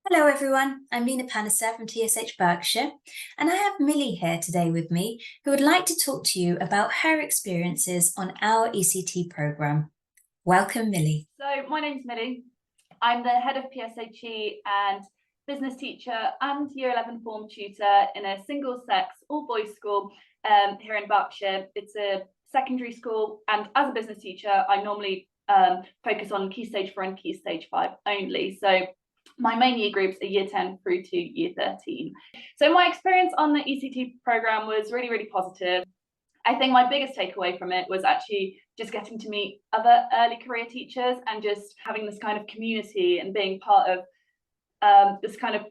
Hello everyone, I'm Lena Paniser from TSH Berkshire, and I have Millie here today with me who would like to talk to you about her experiences on our ECT programme. Welcome, Millie. So my name's Millie. I'm the head of PSHE and business teacher and year 11 form tutor in a single sex all boys school here in Berkshire. It's a secondary school, and as a business teacher I normally focus on Key Stage 4 and Key Stage 5 only. So my main year groups are year 10 through to year 13. So my experience on the ECT programme was really positive. I think my biggest takeaway from it was actually just getting to meet other early career teachers and just having this kind of community and being part of this kind of,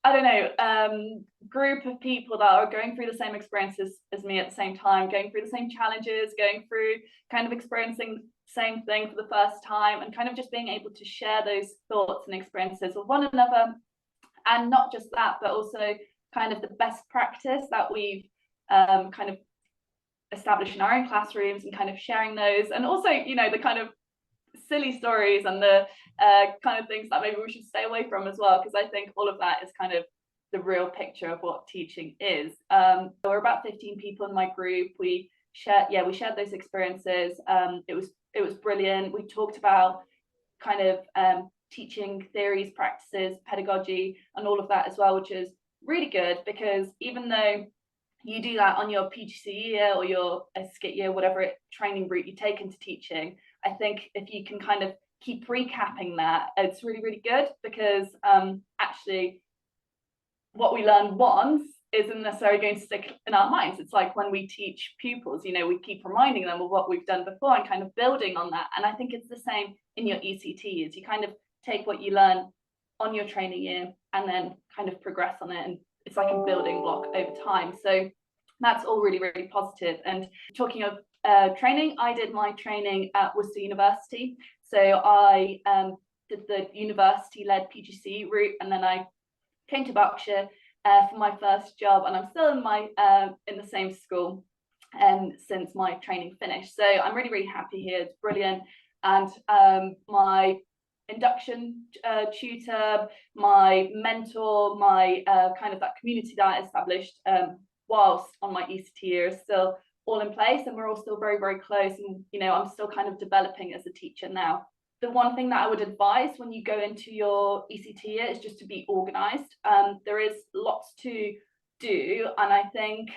I don't know, group of people that are going through the same experiences as me at the same time, going through the same challenges, going through kind of experiencing the same thing for the first time, and kind of just being able to share those thoughts and experiences with one another. And not just that, but also kind of the best practice that we've kind of established in our own classrooms and kind of sharing those, and also, you know, the kind of silly stories and the kind of things that maybe we should stay away from as well, because I think all of that is kind of the real picture of what teaching is. We're about 15 people in my group. We shared those experiences. It was brilliant. We talked about kind of teaching theories, practices, pedagogy, and all of that as well, which is really good, because even though you do that on your PGCE year or your SCIT year, whatever training route you take into teaching, I think if you can kind of keep recapping that, it's really good, because actually what we learn once isn't necessarily going to stick in our minds. It's like when we teach pupils, you know, we keep reminding them of what we've done before and kind of building on that. And I think it's the same in your ECTs. You kind of take what you learn on your training year and then kind of progress on it, and it's like a building block over time. So that's all really positive. And talking of training, I did my training at Worcester University. So I did the university-led PGCE route, and then I came to Berkshire for my first job, and I'm still in the same school since my training finished. So I'm really happy here. It's brilliant. And my induction tutor, my mentor, my kind of that community that I established whilst on my ECT year is still all in place, and we're all still very close. And you know, I'm still kind of developing as a teacher now. The one thing that I would advise when you go into your ECT year is just to be organized. There is lots to do, and I think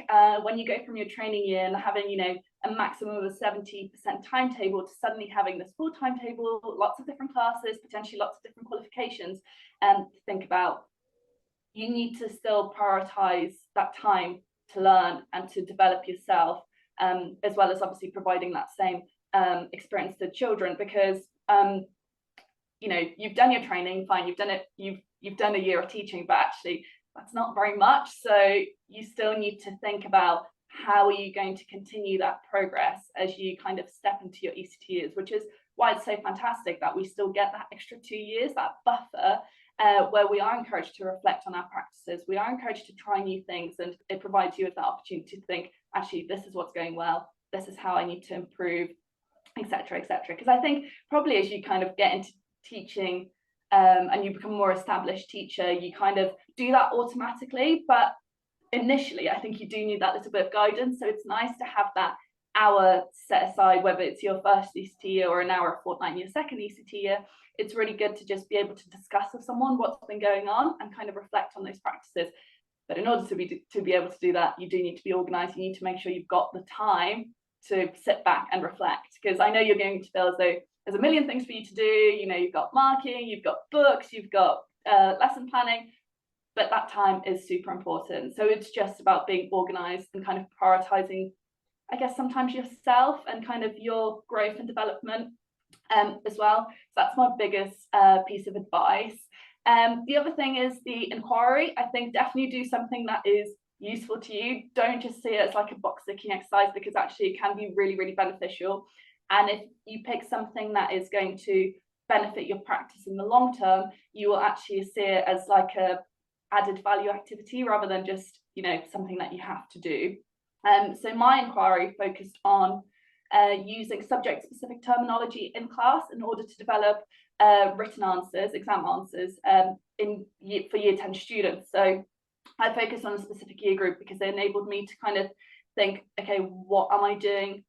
when you go from your training year and having, you know, a maximum of a 70% timetable to suddenly having this full timetable, lots of different classes, potentially lots of different qualifications, and think about, you need to still prioritize that time to learn and to develop yourself, as well as obviously providing that same experience to children, because you know, you've done your training, fine, you've done it, you've done a year of teaching, but actually that's not very much. So you still need to think about how are you going to continue that progress as you kind of step into your ECT years, which is why it's so fantastic that we still get that extra 2 years, that buffer, where we are encouraged to reflect on our practices. We are encouraged to try new things, and it provides you with that opportunity to think, actually, this is what's going well, this is how I need to improve, etc. Because I think probably as you kind of get into teaching and you become a more established teacher, you kind of do that automatically, but initially I think you do need that little bit of guidance. So it's nice to have that hour set aside, whether it's your first ECT year or an hour a fortnight in your second ECT year. It's really good to just be able to discuss with someone what's been going on and kind of reflect on those practices. But in order to be able to do that, you do need to be organized. You need to make sure you've got the time to sit back and reflect, because I know you're going to feel as though there's a million things for you to do. You know, you've got marking, you've got books, you've got lesson planning, but that time is super important. So it's just about being organized and kind of prioritizing, I guess, sometimes yourself and kind of your growth and development as well. So that's my biggest piece of advice. The other thing is the inquiry. I think definitely do something that is useful to you. Don't just see it as like a box ticking exercise, because actually it can be really beneficial. And if you pick something that is going to benefit your practice in the long term, you will actually see it as like a added value activity rather than just, you know, something that you have to do. So my inquiry focused on using subject-specific terminology in class in order to develop written answers, exam answers for year 10 students. So I focused on a specific year group because they enabled me to kind of think, okay, what am I doing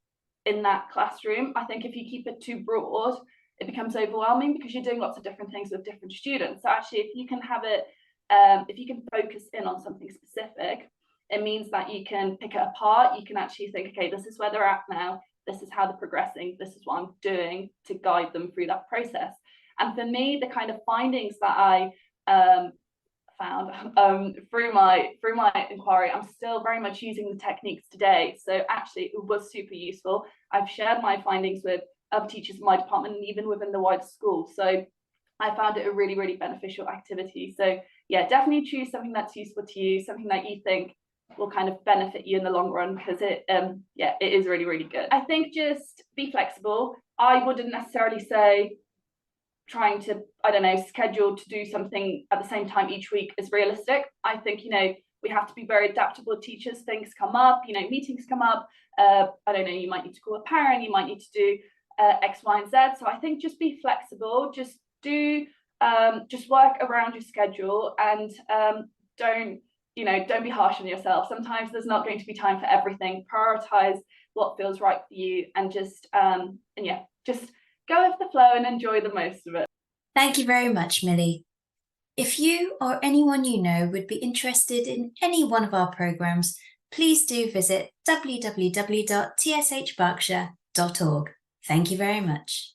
in that classroom? I think if you keep it too broad, it becomes overwhelming because you're doing lots of different things with different students. So actually, if you can have it, if you can focus in on something specific, it means that you can pick it apart. You can actually think, okay, this is where they're at now. This is how they're progressing. This is what I'm doing to guide them through that process. And for me, the kind of findings that I found through my inquiry, I'm still very much using the techniques today. So actually, it was super useful. I've shared my findings with other teachers in my department and even within the wider school. So I found it a really, really beneficial activity. So yeah, definitely choose something that's useful to you, something that you think will kind of benefit you in the long run, because it is really, really good. I think just be flexible. I wouldn't necessarily say trying to, I don't know, schedule to do something at the same time each week is realistic. I think, we have to be very adaptable teachers. Things come up, meetings come up. I don't know, you might need to call a parent, you might need to do X, Y, and Z. So I think just be flexible, just just work around your schedule, and don't be harsh on yourself. Sometimes there's not going to be time for everything. Prioritize what feels right for you, and just go with the flow and enjoy the most of it. Thank you very much, Millie. If you or anyone you know would be interested in any one of our programs, please do visit www.tshberkshire.org. Thank you very much.